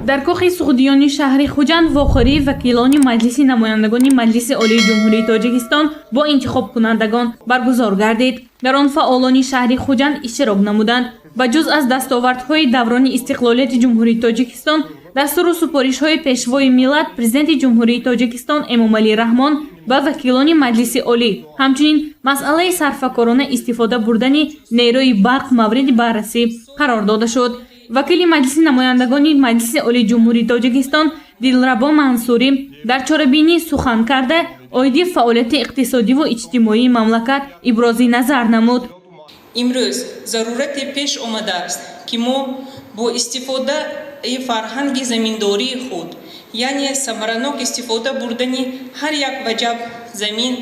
дар коҳи суғдиёни шаҳри Хуҷанд вохӯрӣ вакилони маҷлиси намояндагони Маҷлиси Олии Ҷумҳурии Тоҷикистон бо интихобкунандагон баргузор гардид. дар он фаъолони шаҳри Хуҷанд иштирок намуданд. ба ҷуз аз дастовардҳои даврони истиқлолияти Ҷумҳурии Тоҷикистон, дастуру супоришҳои пешвои миллат Президенти Ҷумҳурии Тоҷикистон Эмомалӣ Раҳмон ба вакилони Маҷлиси Олӣ ҳамчунин масъалаи сарфакорона истифода бурдани нерӯи барқ мавриди баррасӣ қарор дода шуд. вакили Маҷлиси намояндагони Маҷлиси Олии Ҷумҳурии Тоҷикистон Дилрабо Мансурӣ дар чорабинӣ сухан карда оиди фаъолияти иқтисодиву иҷтимоии мамлакат ибрози назар намуд. имрӯз зарурате пеш омадааст ки мо бо истифодаи фарҳанги заминдории худ, яъне самаранок истифода бурдани ҳар як ваҷаб замин,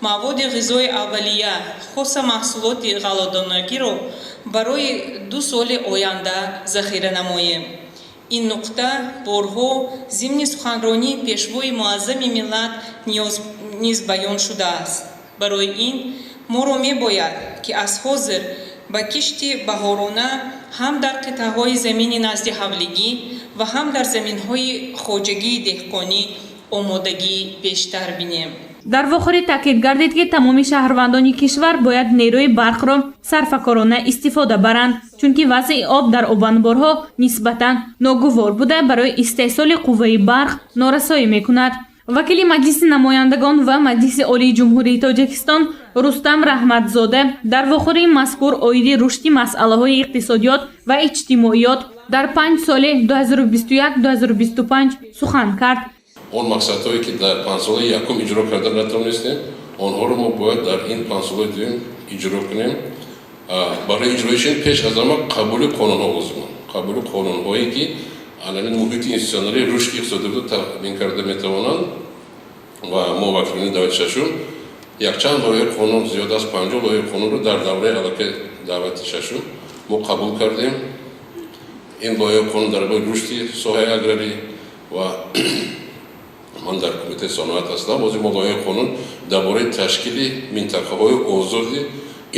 маводи ғизои аввалия, хоса маҳсулоти ғаллодонагиро барои 2 соли оянда захира намоем. ин нуқта борҳо зимни суханронии пешвои муаззами миллат низ баён шудааст. барои ин моро мебояд ки аз ҳозир ба кишти баҳорона ҳам дар қитъаҳои замини назди ҳавлигӣ ва ҳам дар заминҳои хоҷагии деҳқонӣ омодагӣ бештар бинем. дар вохӯрӣ таъкид гардид ки тамоми шаҳрвандони кишвар бояд нерӯи барқро сарфакорона истифода баранд, чунки вазъи об дар обанборҳо нисбатан ногувор буда барои истеҳсоли қувваи барқ норасоӣ мекунад. вакили Маҷлиси намояндагон ва Маҷлиси Олии Ҷумҳурии Тоҷикистон Рустам Раҳматзода дар вохӯрии мазкур оиди рушди масъалаҳои иқтисодиёт ва иҷтимоиёт дар 5 соли 2021-2025 сухан кард. он мақсадҳое ки дар 5 соли якум иҷро карда натавонистем, онҳоро мо бояд дар ин 5 соли дуюм иҷро кунем. барои иҷроишин пеш аз ҳама қабули қонунҳо лозим, қабули қонунҳое ки алани муҳити институтсионалии рушди иқтисодиро таъмин карда метавонанд. ва мо вакилони давлати шашум якчанд лоиҳаи қонун, зиёда аз 50 лоиҳаи қонунро дар давраи аллакай давлати шашум мо қабул кардем. ин лоиҳаи қонун дар бораи рушди соҳаи аграрӣ ва ман дар кумитаи соноат ҳастам. бози мо лоиҳаи қонун дар бораи ташкили минтақаҳои озоди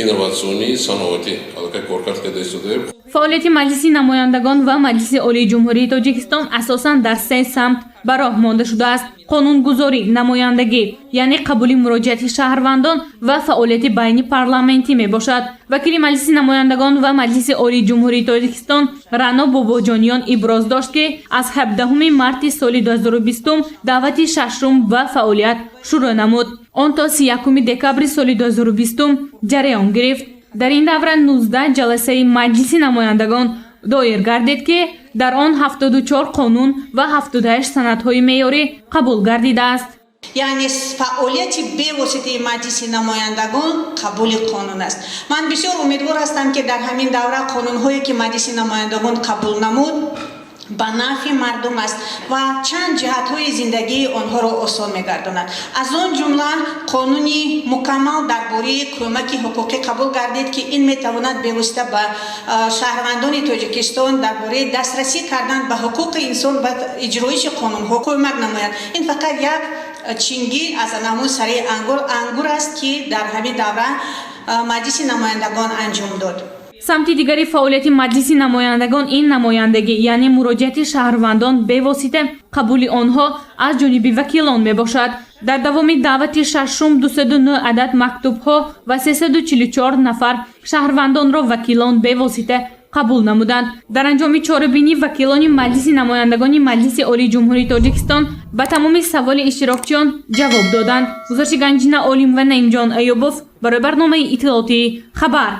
инноватсионии саноатӣ аллакай коркард карда истодаем. фаъолияти Маҷлиси намояндагон ва Маҷлиси Олии Ҷумҳурии Тоҷикистон асосан дар 3 самт ба роҳ монда шудааст: қонунгузорӣ, намояндагӣ, яъне қабули муроҷиати шаҳрвандон ва фаъолияти байни парламентӣ мебошад. вакили Маҷлиси намояндагон ва Маҷлиси Олии Ҷумҳурии Тоҷикистон Раъно Бобоҷониён иброз дошт ки аз 17 марти соли 2020 даъвати шашум ба фаъолият шурӯъ намуд. он то 31 декабри соли 2020 ҷараён гирифт. дар ин давра 19 ҷаласаи Маҷлиси намояндагон доир гардид ки дар он 74 қонун ва 78 санадҳои меъёрӣ қабул гардидааст. яъне фаъолияти бевоситаи Маҷлиси намояндагон қабули қонун аст. ман бисёр умедвор ҳастам ки дар ҳамин давра қонунҳое ки Маҷлиси намояндагон қабул намуд ба нафъи мардум аст ва чанд ҷиҳатҳои зиндагии онҳоро осон мегардонад. аз он ҷумла қонуни мукаммал дар бораи кӯмаки ҳуқуқӣ қабул гардид ки ин метавонад бевосита ба шаҳрвандони Тоҷикистон дар бораи дастрасӣ кардан ба ҳуқуқи инсон ва иҷроиши қонунҳо кӯмак намояд. ин фақат як чингӣ аз ҳамун сари ангур аст ки дар ҳамин давра Маҷлиси намояндагон анҷом дод. самти дигари фаъолияти Маҷлиси намояндагон ин намояндагӣ, яъне муроҷиати шаҳрвандон бевосита қабули онҳо аз ҷониби вакилон мебошад. дар давоми даъвати шашум 209 адад мактубҳо ва 344 нафар шаҳрвандонро вакилон бевосита қабул намуданд. дар анҷоми чорабинӣ вакилони Маҷлиси намояндагони Маҷлиси Олии Ҷумҳурии Тоҷикистон ба тамоми саволи иштирокчиён ҷавоб доданд. гузарши Ганҷина Олим ва Наимҷон Айёбов барои барномаи иттилоотии Хабар.